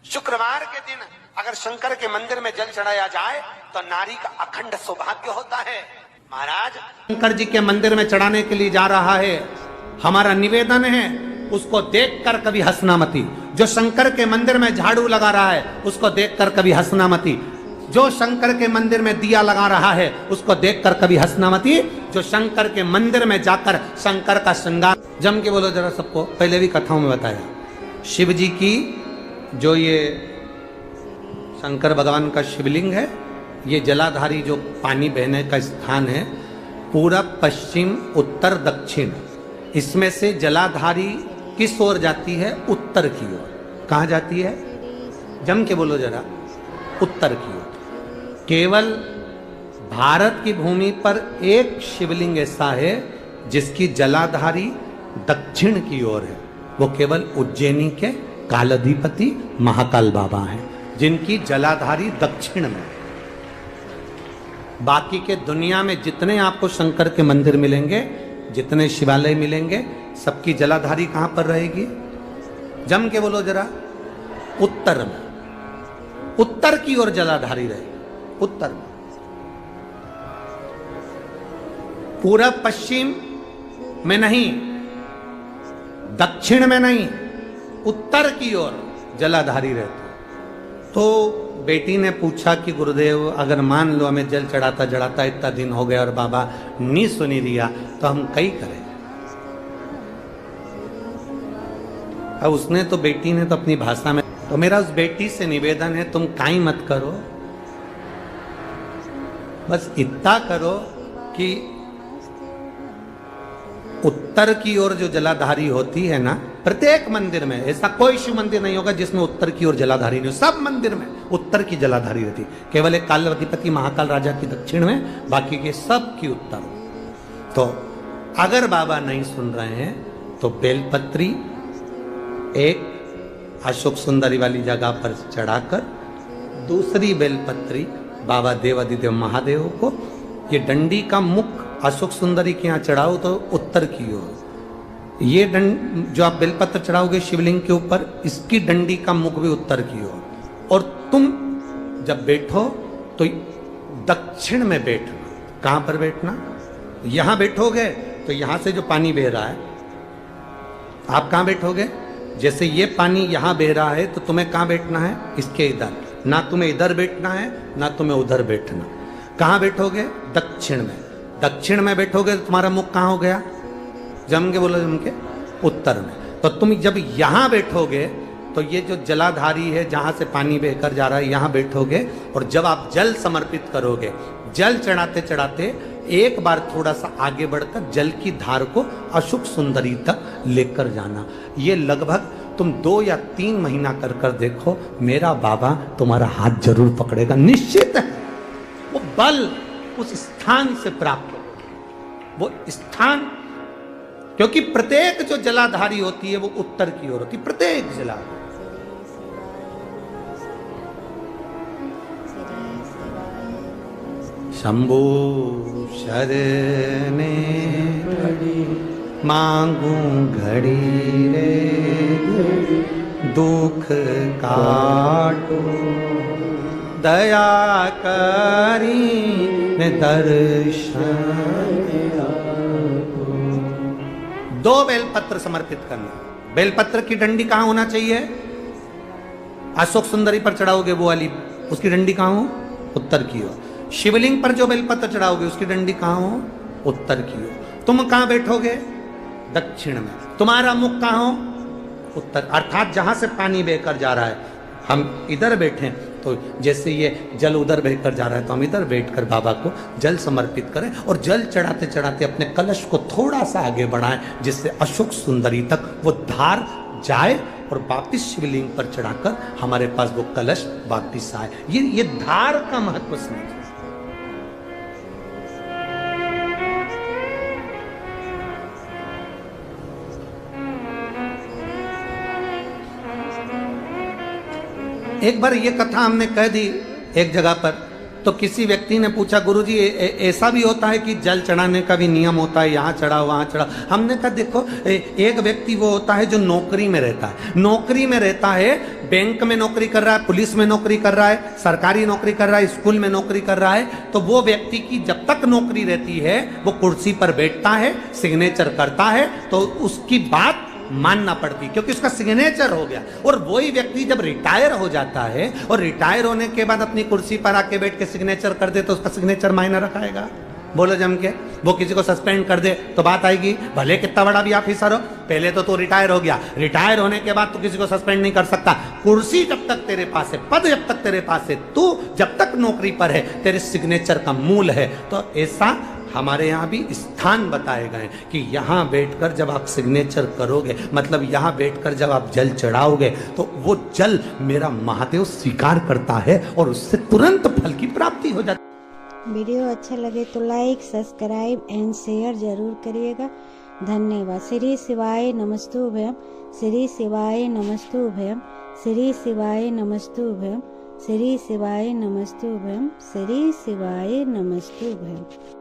शुक्रवार के दिन अगर शंकर के मंदिर में जल चढ़ाया जाए तो नारी का अखंड सौभाग्य होता है। महाराज शंकर जी के मंदिर में चढ़ाने के लिए जा रहा है, हमारा निवेदन है उसको देखकर कभी हंसना मती। जो शंकर के मंदिर में झाड़ू लगा रहा है उसको देखकर कभी हंसना मती। जो शंकर के मंदिर में दिया लगा रहा है उसको देखकर कभी हंसना मती। जो शंकर के मंदिर में जाकर शंकर का श्रृंगार, जम के बोलो जरा सबको, पहले भी कथाओं में बताया, शिव जी की जो ये शंकर भगवान का शिवलिंग है, ये जलाधारी जो पानी बहने का स्थान है, पूरब पश्चिम उत्तर दक्षिण, इसमें से जलाधारी किस ओर जाती है? उत्तर की ओर। कहाँ जाती है? जम के बोलो जरा, उत्तर की ओर। केवल भारत की भूमि पर एक शिवलिंग ऐसा है जिसकी जलाधारी दक्षिण की ओर है, वो केवल उज्जैनी के कालाधिपति महाकाल बाबा हैं जिनकी जलाधारी दक्षिण में। बाकी के दुनिया में जितने आपको शंकर के मंदिर मिलेंगे, जितने शिवालय मिलेंगे, सबकी जलाधारी कहां पर रहेगी? जम के बोलो जरा, उत्तर में। उत्तर की ओर जलाधारी रहेगी, उत्तर में। पूरब पश्चिम में नहीं, दक्षिण में नहीं, उत्तर की ओर जलाधारी रहती। तो बेटी ने पूछा कि गुरुदेव अगर मान लो हमें जल चढ़ाता चढ़ाता इतना दिन हो गया और बाबा नहीं सुनी दिया तो हम कई करें। अब उसने तो, बेटी ने तो अपनी भाषा में, तो मेरा उस बेटी से निवेदन है तुम काई मत करो, बस इतना करो कि उत्तर की ओर जो जलाधारी होती है ना, प्रत्येक मंदिर में, ऐसा कोई शिव मंदिर नहीं होगा जिसमें उत्तर की ओर जलाधारी नहीं हो, सब मंदिर में उत्तर की जलाधारी रहती। केवल एक कालाधिपति महाकाल राजा की दक्षिण में, बाकी के सब की उत्तर। तो अगर बाबा नहीं सुन रहे हैं तो बेलपत्री एक अशोक सुंदरी वाली जगह पर चढ़ाकर, दूसरी बेलपत्री बाबा देवादिदेव महादेव को, ये डंडी का मुख अशोक सुंदरी के यहाँ चढ़ाओ तो उत्तर की ओर। ये जो आप बेलपत्र चढ़ाओगे शिवलिंग के ऊपर, इसकी डंडी का मुख भी उत्तर की ओर। और तुम जब बैठो तो दक्षिण में बैठना। कहां पर बैठना? यहां बैठोगे तो यहां से जो पानी बह रहा है, आप कहां बैठोगे? जैसे ये पानी यहां बह रहा है तो तुम्हें कहां बैठना है? इसके इधर। ना तुम्हें इधर बैठना है ना तुम्हें उधर बैठना। कहां बैठोगे? दक्षिण में। दक्षिण में बैठोगे तो तुम्हारा मुख कहां हो गया? जम के बोलो, जम के, उत्तर में। तो तुम जब यहां बैठोगे तो ये जो जलाधारी है जहां से पानी बहकर जा रहा है, यहां बैठोगे। और जब आप जल समर्पित करोगे, जल चढ़ाते चढ़ाते एक बार थोड़ा सा आगे बढ़कर जल की धार को अशोक सुंदरी तक लेकर जाना। ये लगभग तुम 2 या 3 महीना कर कर देखो, मेरा बाबा तुम्हारा हाथ जरूर पकड़ेगा, निश्चित है। वो बल उस स्थान से प्राप्त हो, वो स्थान, क्योंकि प्रत्येक जो जलाधारी होती है वो उत्तर की ओर होती, प्रत्येक जलाधारी। शंभो शरणे मांगू घड़ी रे, दुख काटो दया करी दर्शन। 2 बेलपत्र समर्पित करना। बेलपत्र की डंडी कहां होना चाहिए? अशोक सुंदरी पर चढ़ाओगे वो वाली, उसकी डंडी कहां हो? उत्तर की ओर। शिवलिंग पर जो बेलपत्र चढ़ाओगे उसकी डंडी कहां हो? उत्तर की ओर। तुम कहां बैठोगे? दक्षिण में। तुम्हारा मुख कहां हो? उत्तर, अर्थात जहां से पानी बहकर जा रहा है। हम इधर बैठे तो जैसे ये जल उधर बहकर जा रहा है तो हम इधर बैठकर बाबा को जल समर्पित करें और जल चढ़ाते चढ़ाते अपने कलश को थोड़ा सा आगे बढ़ाएं, जिससे अशोक सुंदरी तक वो धार जाए और वापिस शिवलिंग पर चढ़ाकर हमारे पास वो कलश वापिस आए। ये धार का महत्व समझिए। एक बार ये कथा हमने कह दी एक जगह पर, तो किसी व्यक्ति ने पूछा, गुरुजी ऐसा भी होता है कि जल चढ़ाने का भी नियम होता है, यहाँ चढ़ाओ वहाँ चढ़ाओ? हमने कहा देखो, एक व्यक्ति वो होता है जो नौकरी में रहता है, नौकरी में रहता है, बैंक में नौकरी कर रहा है, पुलिस में नौकरी कर रहा है, सरकारी नौकरी कर रहा है, स्कूल में नौकरी कर रहा है, तो वो व्यक्ति की जब तक नौकरी रहती है वो कुर्सी पर बैठता है, सिग्नेचर करता है, तो उसकी बात मानना पड़ती, क्योंकि उसका सिग्नेचर हो गया। और वही व्यक्ति जब रिटायर हो जाता है और रिटायर होने के बाद अपनी कुर्सी पर आके बैठ के सिग्नेचर कर दे, तो उसका सिग्नेचर मायने रखाएगा? बोलो जम के। वो किसी को सस्पेंड कर दे तो बात आएगी, भले कितना बड़ा भी ऑफिसर हो। पहले तो रिटायर हो गया, रिटायर होने के बाद तो किसी को सस्पेंड नहीं कर सकता। कुर्सी जब तक तेरे पास है, पद जब तक तेरे पास है, तू जब तक नौकरी पर है, तेरे सिग्नेचर का मूल है। तो ऐसा हमारे यहाँ भी स्थान बताए गए कि यहाँ बैठकर जब आप सिग्नेचर करोगे, मतलब यहाँ बैठकर जब आप जल चढ़ाओगे, तो वो जल मेरा महादेव स्वीकार करता है और उससे तुरंत फल की प्राप्ति हो जाती है। वीडियो अच्छा लगे तो लाइक, सब्सक्राइब एंड शेयर जरूर करिएगा। धन्यवाद। श्री शिवाय नमस्तुभ्यम, श्री शिवाय नमस्तुभ्यम, श्री शिवाय नमस्तुभ्यम, श्री शिवाय नमस्तुभ्यम, श्री शिवाय नमस्तुभ्यम।